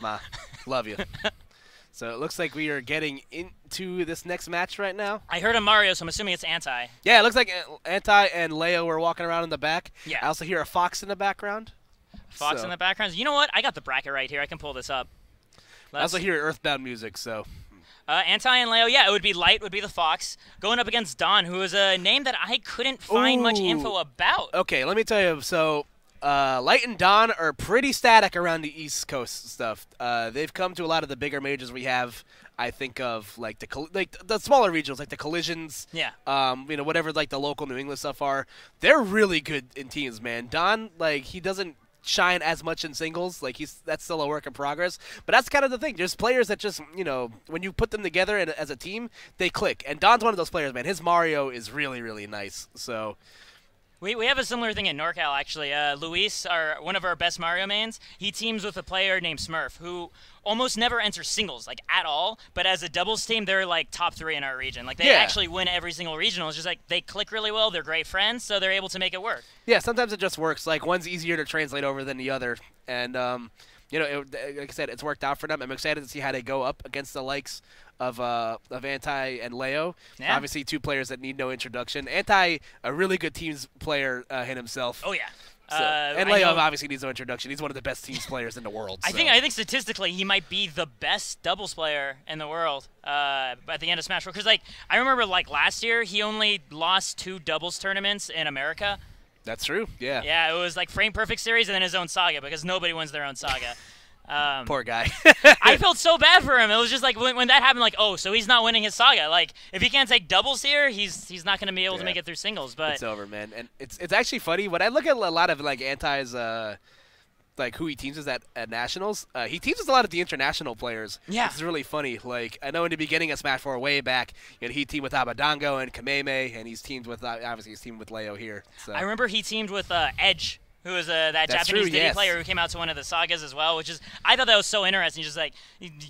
Ma, love you. So it looks like we are getting into this next match right now. I heard a Mario, so I'm assuming it's Anti. Yeah, it looks like Anti and Leo were walking around in the back. Yeah. I also hear a fox in the background. Fox in the background. You know what? I got the bracket right here. I can pull this up. I also hear Earthbound music, so. Anti and Leo, yeah, it would be Light, would be the Fox. Going up against Don, who is a name that I couldn't find much info about. Okay, let me tell you. So, Light and Don are pretty static around the East Coast stuff. They've come to a lot of the bigger majors we have. I think of like the smaller regionals, like the Collisions. Yeah. Whatever like the local New England stuff are. They're really good in teams, man. Don, like he doesn't shine as much in singles. Like that's still a work in progress. But that's kind of the thing. There's players that just when you put them together as a team, they click. And Don's one of those players, man. His Mario is really really nice. So. We have a similar thing in NorCal, actually. Luis, one of our best Mario mains, he teams with a player named Smurf, who almost never enters singles, like, at all. But as a doubles team, they're, like, top 3 in our region. Like, they actually win every single regional. It's just, like, they click really well. They're great friends, so they're able to make it work. Yeah, sometimes it just works. Like, one's easier to translate over than the other. And, like I said, it's worked out for them. I'm excited to see how they go up against the likes of Anti and Leo. Yeah. Obviously, two players that need no introduction. Anti, a really good teams player himself. Oh, yeah. So, and Leo obviously needs no introduction. He's one of the best teams players in the world. I think statistically he might be the best doubles player in the world at the end of Smash Bros. Because like I remember like last year he only lost 2 doubles tournaments in America. That's true. Yeah. Yeah, it was like Frame Perfect Series and then his own saga because nobody wins their own saga. Poor guy. I felt so bad for him. It was just like when that happened, like, oh, so he's not winning his saga. Like, if he can't take doubles here, he's not going to be able to make it through singles. But it's over, man. And it's actually funny when I look at a lot of like Anti's like who he teams with at nationals. He teams with a lot of the international players. Yeah, it's really funny. Like I know in the beginning of Smash 4 way back, he teamed with Abadango and Kameme, and he's teamed with obviously he's teamed with Leo here. So. I remember he teamed with Edge, who was that Japanese Diddy player who came out to one of the sagas as well, which is, I thought that was so interesting. Just like,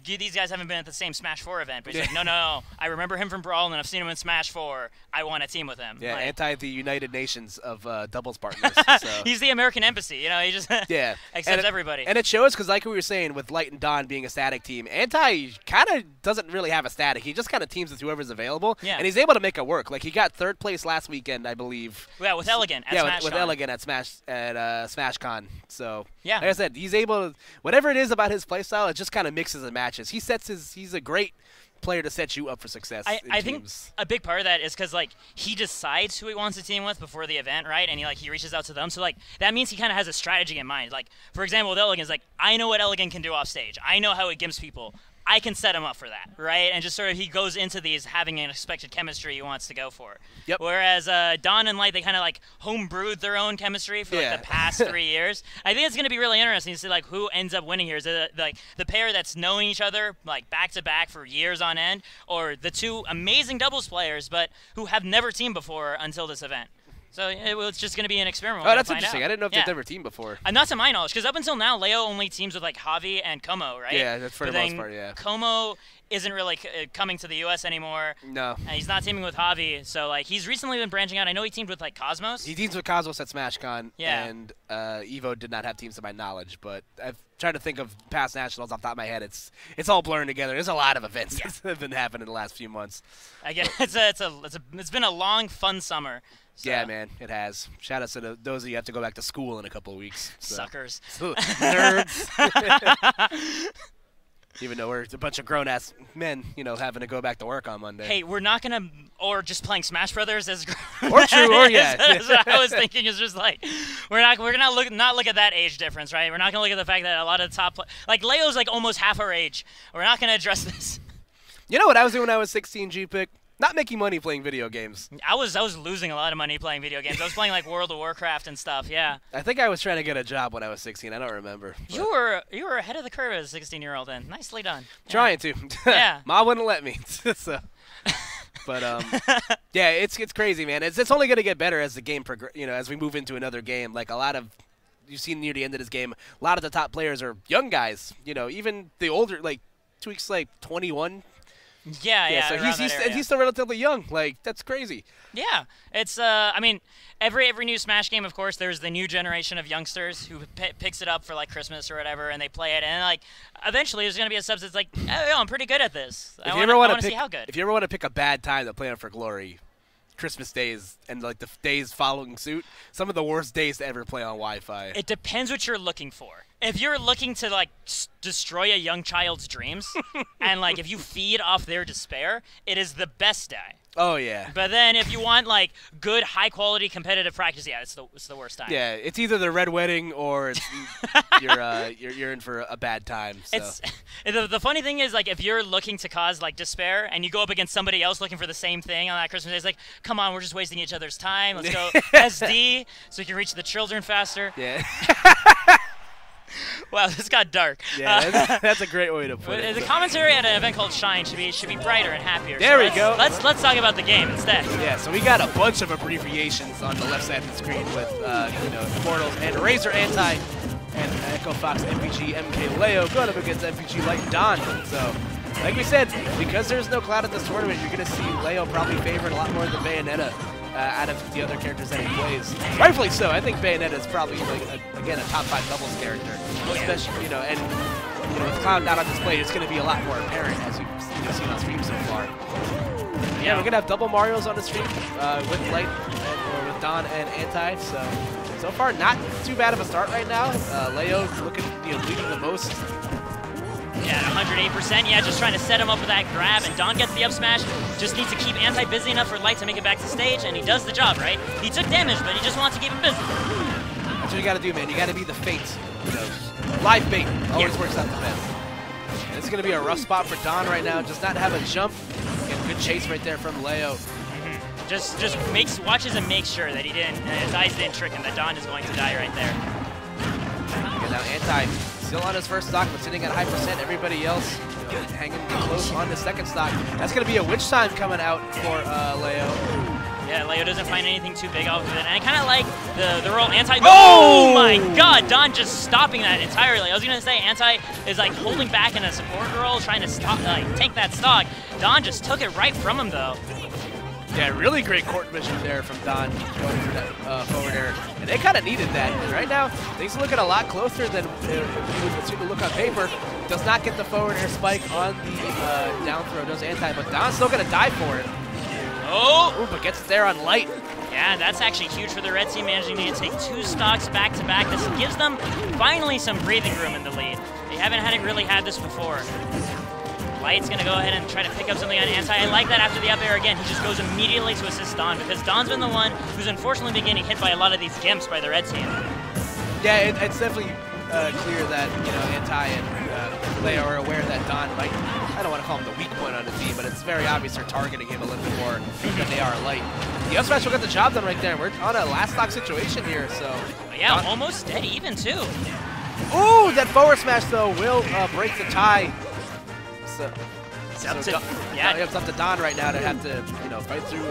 these guys haven't been at the same Smash 4 event. But he's like, no, I remember him from Brawl, and I've seen him in Smash 4. I want to team with him. Yeah, like, Anti the United Nations of doubles partners. So. He's the American embassy. He just accepts everybody. And it shows because, like we were saying, with Light and Don being a static team, Anti kind of doesn't really have a static. He just kind of teams with whoever's available. Yeah. And he's able to make it work. Like, he got 3rd place last weekend, I believe. Yeah, with Elegant at SmashCon. With Elegant at SmashCon. So, yeah. like I said, he's able to, whatever it is about his playstyle, it just kind of mixes and matches. He's a great player to set you up for success. I think a big part of that is because like he decides who he wants to team with before the event, right? And he reaches out to them. So like that means he kind of has a strategy in mind. Like for example, with Elegant, like I know what Elegant can do off stage. I know how it gives people. I can set him up for that, right? And just sort of he goes into these having an expected chemistry he wants to go for. Yep. Whereas Don and Light, they kind of like homebrewed their own chemistry for like the past 3 years. I think it's going to be really interesting to see like who ends up winning here. Is it like the pair that's knowing each other like back to back for years on end, or the 2 amazing doubles players but who have never teamed before until this event? So it's just going to be an experiment. Oh, that's interesting. I didn't know if they'd never teamed before. Not to my knowledge, because up until now, Leo only teams with like Javi and Como, right? Yeah, that's for the most part, yeah. Como isn't really coming to the U.S. anymore. No. And he's not teaming with Javi, so like he's recently been branching out. I know he teamed with like Cosmos. He teams with Cosmos at SmashCon. Yeah. And Evo did not have teams to my knowledge, but I've tried to think of past nationals off the top of my head. It's all blurring together. There's a lot of events that have been happening in the last few months. I guess it's been a long, fun summer. So. Yeah, man, it has. Shout out to those of you who have to go back to school in a couple of weeks. So. Suckers. Nerds. Even though we're a bunch of grown-ass men, having to go back to work on Monday. Hey, we're not going to – or just playing Smash Brothers as or true, or yeah. That's what I was thinking is just like we're going to not look at that age difference, right? We're not going to look at the fact that a lot of the top – like Leo's like almost half our age. We're not going to address this. You know what I was doing when I was 16, G-Pick? Not making money playing video games. I was losing a lot of money playing video games. I was playing like World of Warcraft and stuff. Yeah. I think I was trying to get a job when I was 16. I don't remember. You were ahead of the curve as a 16-year-old then. Nicely done. Yeah. Trying to. Yeah. Ma wouldn't let me. So. But yeah, it's crazy, man. It's only gonna get better as the game as we move into another game. Like a lot of. You've seen near the end of this game, a lot of the top players are young guys. Even the older, like Tweak's like 21. Yeah. So around that area. he's still relatively young. Like, that's crazy. Yeah, it's I mean, every new Smash game, of course, there's the new generation of youngsters who picks it up for like Christmas or whatever, and they play it, and like eventually there's gonna be a sub that's like, oh, I'm pretty good at this. I want to see how good. If you ever want to pick a bad time to play on for Glory, Christmas days and like the days following suit, some of the worst days to ever play on Wi-Fi. It depends what you're looking for. If you're looking to like destroy a young child's dreams, and like if you feed off their despair, it is the best day. Oh yeah. But then if you want like good, high quality competitive practice, yeah, it's the worst time. Yeah, it's either the Red Wedding or it's, you're in for a bad time. So. It's the funny thing is, like, if you're looking to cause like despair and you go up against somebody else looking for the same thing on that Christmas day, it's like, come on, we're just wasting each other's time. Let's go SD so we can reach the children faster. Yeah. Wow, this got dark. Yeah, that's a great way to put it. The commentary at an event called Shine should be brighter and happier. There we go. Let's talk about the game instead. Yeah, so we got a bunch of abbreviations on the left side of the screen with Immortals and Razor Anti and Echo Fox MPG MkLeo going up against MPG Light Don. So, like we said, because there's no Cloud at this tournament, you're going to see Leo probably favored a lot more than Bayonetta. Out of the other characters that he plays. Rightfully so. I think Bayonetta is probably, like, again, a top 5 doubles character. Especially, and with Cloud not on display, it's going to be a lot more apparent, as you've seen on stream so far. Yeah, we're going to have double Marios on the stream with Light, or with Don and Anti. So far, not too bad of a start right now. Leo looking, leading the most. Yeah, 108%. Yeah, just trying to set him up with that grab, and Don gets the up smash. Just needs to keep Anti busy enough for Light to make it back to stage, and he does the job, right? He took damage, but he just wants to keep him busy. That's what you got to do, man. You got to be the fate. Live bait always works out the best. And it's going to be a rough spot for Don right now. Just not have a jump. Get good chase right there from Leo. Just watches and makes sure that his eyes didn't trick him. That Don is going to die right there. Okay, now Anti still on his first stock, but sitting at a high percent. Everybody else hanging close on the second stock. That's going to be a witch time coming out for Leo. Yeah, Leo doesn't find anything too big off of it. And I kind of like the roll Anti. Oh my god, Don just stopping that entirely. I was going to say Anti is like holding back in a support roll, trying to stop, tank that stock. Don just took it right from him though. Yeah, really great court vision there from Don going for that forward air. And they kind of needed that. And right now, things are looking a lot closer than you would seem to look on paper. Does not get the forward air spike on the down throw. Does Anti, but Don's still going to die for it. Oh! Ooh, but gets there on Light. Yeah, that's actually huge for the red team, managing to take 2 stocks back-to-back. This gives them finally some breathing room in the lead. They haven't really had this before. Light's going to go ahead and try to pick up something on Anti. I like that after the up air again. He just goes immediately to assist Don, because Don's been the one who's unfortunately been getting hit by a lot of these gimps by the red team. Yeah, it's definitely clear that Anti and Leo are aware that Don might, I don't want to call him the weak point on the team, but it's very obvious they're targeting him a little bit more than they are Light. The up smash will get the job done right there. We're on a last stock situation here, so. Yeah, almost dead even too. Ooh, that forward smash though will break the tie. So it's up to Don right now to have to, fight through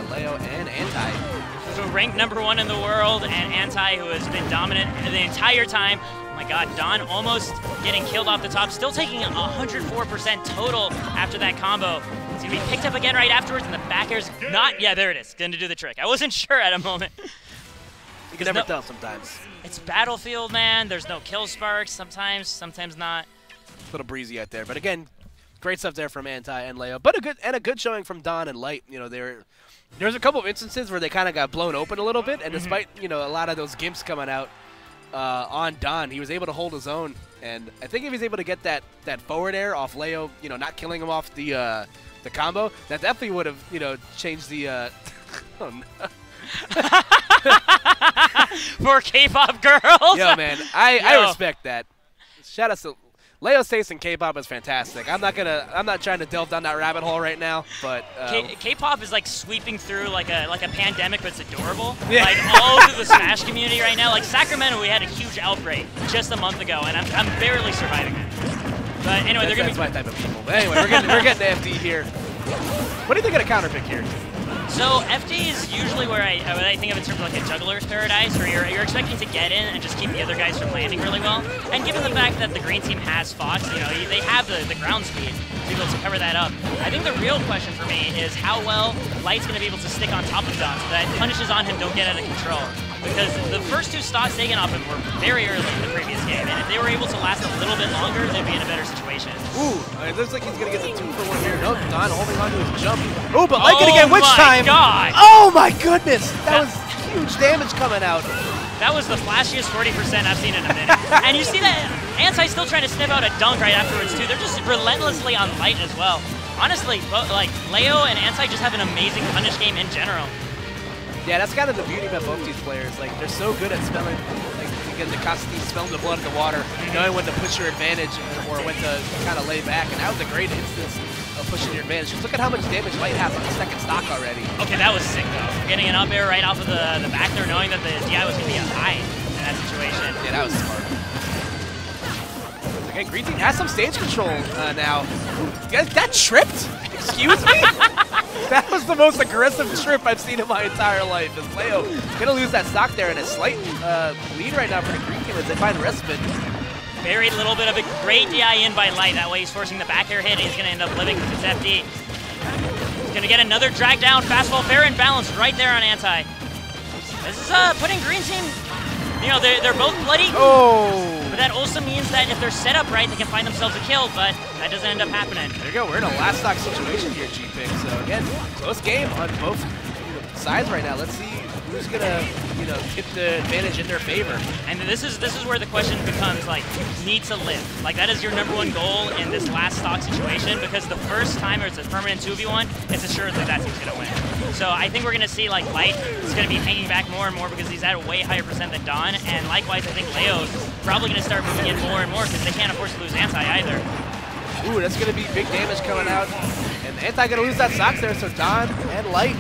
Leo and Anti. So ranked #1 in the world, and Anti, who has been dominant the entire time. Oh my god, Don almost getting killed off the top, still taking 104% total after that combo. It's going to be picked up again right afterwards, and the back air's not, yeah, there it is, going to do the trick. I wasn't sure at a moment. You can never tell sometimes. It's Battlefield, man. There's no kill sparks sometimes not. A little breezy out there, but again, great stuff there from Anti and Leo. But a good showing from Don and Light. There's a couple of instances where they kind of got blown open a little bit, and despite a lot of those gimps coming out on Don, he was able to hold his own. And I think if he's able to get that forward air off Leo, not killing him off the combo, that definitely would have changed the. Oh no. For K-pop girls. Yo, man, I respect that. Shout out to Leo's taste in K-pop is fantastic. I'm not trying to delve down that rabbit hole right now, but K-pop is like sweeping through like a pandemic, but it's adorable. Yeah. Like all through the Smash community right now. Like Sacramento, we had a huge outbreak just a month ago, and I'm barely surviving it. But anyway, that's my type of people. But anyway, we're getting to FD here. What do you think of the counter pick here? So FD is usually where I think of in terms of like a juggler's paradise, where you're expecting to get in and just keep the other guys from landing really well. And given the fact that the green team has Fox, you know, they have the ground speed to be able to cover that up. I think the real question for me is how well Light's going to be able to stick on top of Don so that punishes on him don't get out of control. Because the first 2 stocks taken off him were very early in the previous game, and if they were able to last a little bit longer, they'd be in a better situation. Ooh, it looks like he's going to get the 2 for 1 here. Nope, Don holding on to his jump. Ooh, but Light going to get witch time. God. Oh my goodness, that was huge damage coming out. That was the flashiest 40% I've seen in a minute. And you see that Anti still trying to sniff out a dunk right afterwards too. They're just relentlessly on Light as well. Honestly, like Leo and Anti just have an amazing punish game in general. Yeah, that's kind of the beauty about both these players. Like, they're so good at smelling, like, again, the Constantine smelling the blood in the water, knowing when to push your advantage or when to kind of lay back. And that was a great instance of pushing your advantage. Just look at how much damage Light has on the second stock already. Okay, that was sick, though. Getting an up air right off of the back there, knowing that the DI was going to be high in that situation. Yeah, that was smart. Okay, Green Team has some stage control now. That tripped? Excuse me? That was the most aggressive trip I've seen in my entire life. As Leo gonna lose that stock there, and a slight lead right now for the Green Team as they find respite. Very little bit of a great DI in by Light. That way he's forcing the back air hit. He's gonna end up living with his FD. He's gonna get another drag down. Fastball fair and balanced right there on Anti. This is putting Green Team, you know, they're both bloody. Oh! But that also means that if they're set up right, they can find themselves a kill, but that doesn't end up happening. There you go. We're in a last stock situation here, G-Pick. So again, close game on both sides right now. Let's see who's gonna, you know, get the advantage in their favor. And this is where the question becomes like, need to live. Like that is your #1 goal in this last stock situation, because the first time it's a permanent 2v1, it's assured that team's gonna win. So I think we're gonna see like Light is gonna be hanging back more and more because he's at a way higher percent than Don, and likewise I think Leo's probably gonna start moving in more and more because they can't afford to lose Anti either. Ooh, that's gonna be big damage coming out, and Anti gonna lose that stocks there. So Don and Light,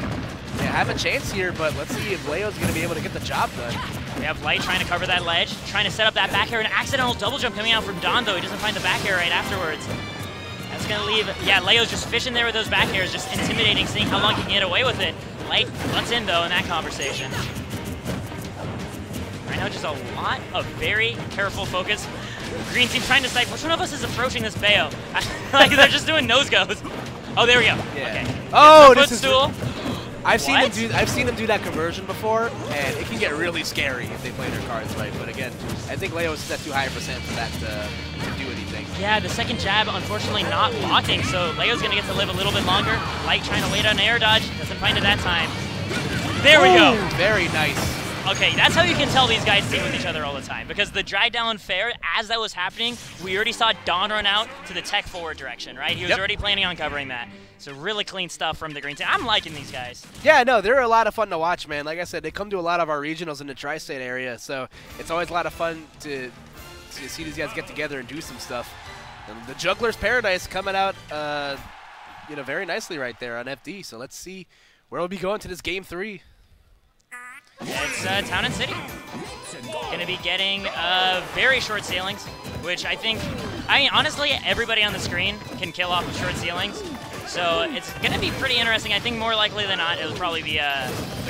yeah, have a chance here, but let's see if Leo's going to be able to get the job done. We have Light trying to cover that ledge, trying to set up that back air. An accidental double jump coming out from Don, though. He doesn't find the back air right afterwards. That's going to leave, yeah, Leo's just fishing there with those back airs, just intimidating, seeing how long he can get away with it. Light butts in, though, in that conversation. Right now, just a lot of very careful focus. Green team trying to decide which one of us is approaching this Bayo. Like, they're just doing nose goes. Oh, there we go. Yeah. Okay. Oh, this footstool. I've seen them do that conversion before, and it can get really scary if they play their cards right. But again, I think Leo is set too high a percent for that to do anything. Yeah, the second jab, unfortunately, not locking, so Leo's going to get to live a little bit longer. Light trying to wait on air dodge, doesn't find it that time. There we go. Very nice. Okay, that's how you can tell these guys team with each other all the time, because the drag down fair, as that was happening, we already saw Don run out to the tech forward direction, right? He was already planning on covering that. So really clean stuff from the green team. I'm liking these guys. Yeah, no, they're a lot of fun to watch, man. Like I said, they come to a lot of our regionals in the tri-state area, so it's always a lot of fun to see these guys get together and do some stuff. And the Juggler's Paradise coming out, you know, very nicely right there on FD. So let's see where we'll be going to this game 3. It's Town and City. Going to be getting very short ceilings, which I mean, honestly, everybody on the screen can kill off with short ceilings. So it's going to be pretty interesting. I think more likely than not, it'll probably be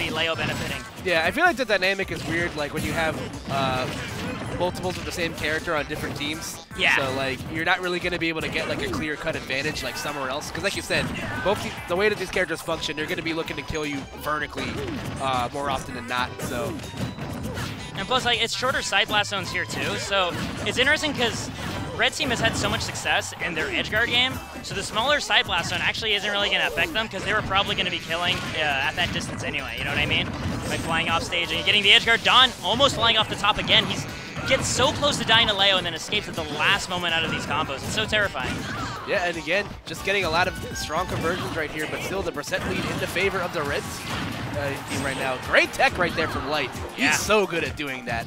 Leo benefiting. Yeah, I feel like the dynamic is weird, like when you have multiples of the same character on different teams. Yeah. So, like, you're not really going to be able to get, like, a clear-cut advantage, like, somewhere else. Because, like you said, the way that these characters function, they're going to be looking to kill you vertically more often than not, so. And plus, like, it's shorter side blast zones here, too. So it's interesting because Red Team has had so much success in their edge guard game, so the smaller side blast zone actually isn't really going to affect them because they were probably going to be killing at that distance anyway, you know what I mean? Like flying off stage and getting the edge guard. Don almost flying off the top again. He gets so close to dying to Leo and then escapes at the last moment out of these combos. It's so terrifying. Yeah, and again, just getting a lot of strong conversions right here, but still the percent lead in the favor of the Red team right now. Great tech right there from Light. He's so good at doing that.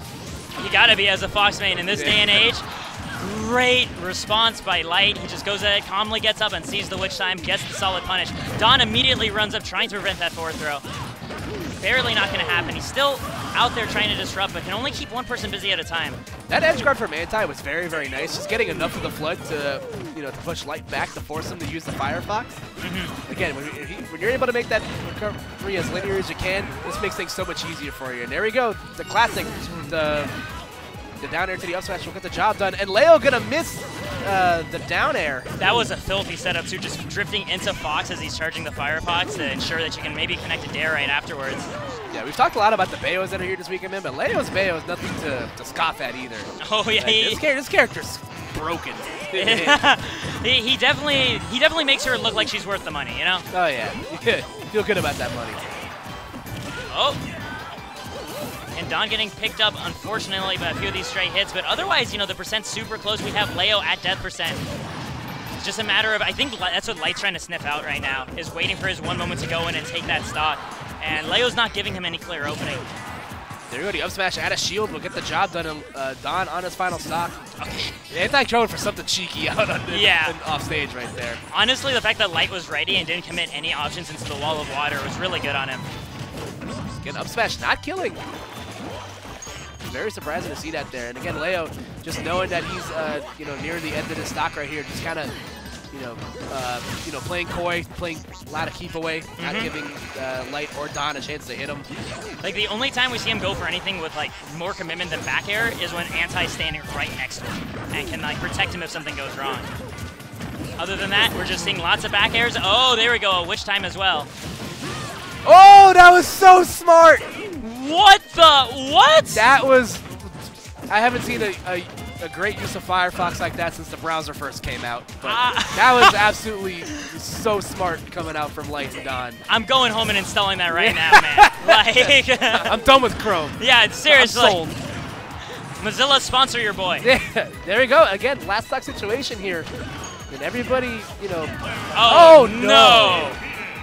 You gotta be as a Fox main in this day and age. Great response by Light. He just goes ahead, calmly gets up and sees the witch time, gets the solid punish. Don immediately runs up trying to prevent that forward throw. Barely not going to happen. He's still, out there trying to disrupt, but can only keep one person busy at a time. That edge guard from Anti was very, very nice. Just getting enough of the flood to, to push Light back to force him to use the Firefox. Again, when you're able to make that recovery as linear as you can, this makes things so much easier for you. And there we go, the classic, the down air to the up smash will get the job done. And Leo gonna miss the down air. That was a filthy setup too, just drifting into Fox as he's charging the Firefox to ensure that you can maybe connect a dare right afterwards. Yeah, we've talked a lot about the Bayos that are here this weekend, man, but Leo's Bayo is nothing to scoff at either. Oh yeah, this character's broken. he definitely makes her look like she's worth the money, you know? Oh yeah, you feel good about that money. Oh. And Don getting picked up, unfortunately, by a few of these straight hits. But otherwise, the percent's super close. We have Leo at death percent. It's just a matter of, I think that's what Light's trying to sniff out right now, is waiting for his one moment to go in and take that stock. And Leo's not giving him any clear opening. There you go, the up smash at a shield will get the job done. Don on his final stock. Okay. Anti-going for something cheeky out on off stage right there. Honestly, the fact that Light was ready and didn't commit any options into the wall of water was really good on him. Again, up smash not killing. Very surprising to see that there. And again, Leo, just knowing that he's near the end of his stock right here, just kind of playing coy, playing a lot of keep away, not giving Light or Don a chance to hit him. Like the only time we see him go for anything with like more commitment than back air is when Anti's standing right next to him and can like protect him if something goes wrong. Other than that, we're just seeing lots of back airs. Oh, there we go, a witch time as well. Oh, that was so smart! What the? What? That was... I haven't seen a great use of Firefox like that since the browser first came out. But that was absolutely so smart coming out from Light and Don. I'm going home and installing that right now, man. Like, I'm done with Chrome. Yeah, seriously. I'm sold. Mozilla, sponsor your boy. Yeah, there we go. Again, last stock situation here. And everybody, Oh, no.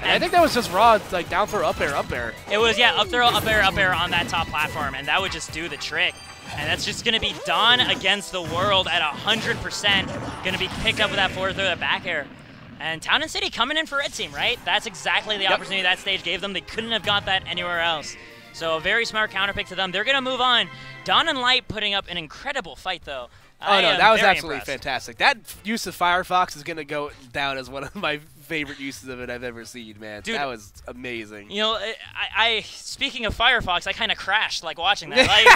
And I think that was just raw, like down throw, up air, up air. It was, yeah, up throw, up air on that top platform, and that would just do the trick. And that's just going to be Don against the world at 100%. Going to be picked up with that forward throw, that back air. And Town and City coming in for Red Team, right? That's exactly the opportunity that stage gave them. They couldn't have got that anywhere else. So a very smart counter pick to them. They're going to move on. Don and Light putting up an incredible fight, though. Oh, no, that was absolutely fantastic. That use of Firefox is going to go down as one of my favorite uses of it I've ever seen, man. Dude, that was amazing. Speaking of Firefox, I kind of crashed, like, watching that. Like,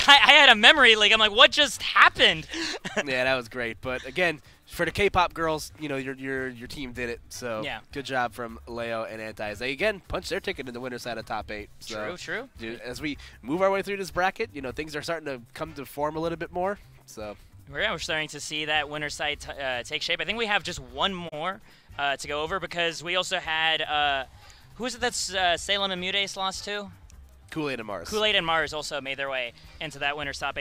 I had a memory leak. I'm like, what just happened? Yeah, that was great. But, again, for the K-pop girls, your team did it. So, yeah. Good job from Leo and Anti. As they, again, punched their ticket in the winner's side of top 8. So, true. Dude, as we move our way through this bracket, things are starting to come to form a little bit more. So we're starting to see that winner's side take shape. I think we have just one more to go over because we also had who is it that's Salem and Mudace lost to? Kool-Aid and Mars. Kool-Aid and Mars also made their way into that winner's top 8.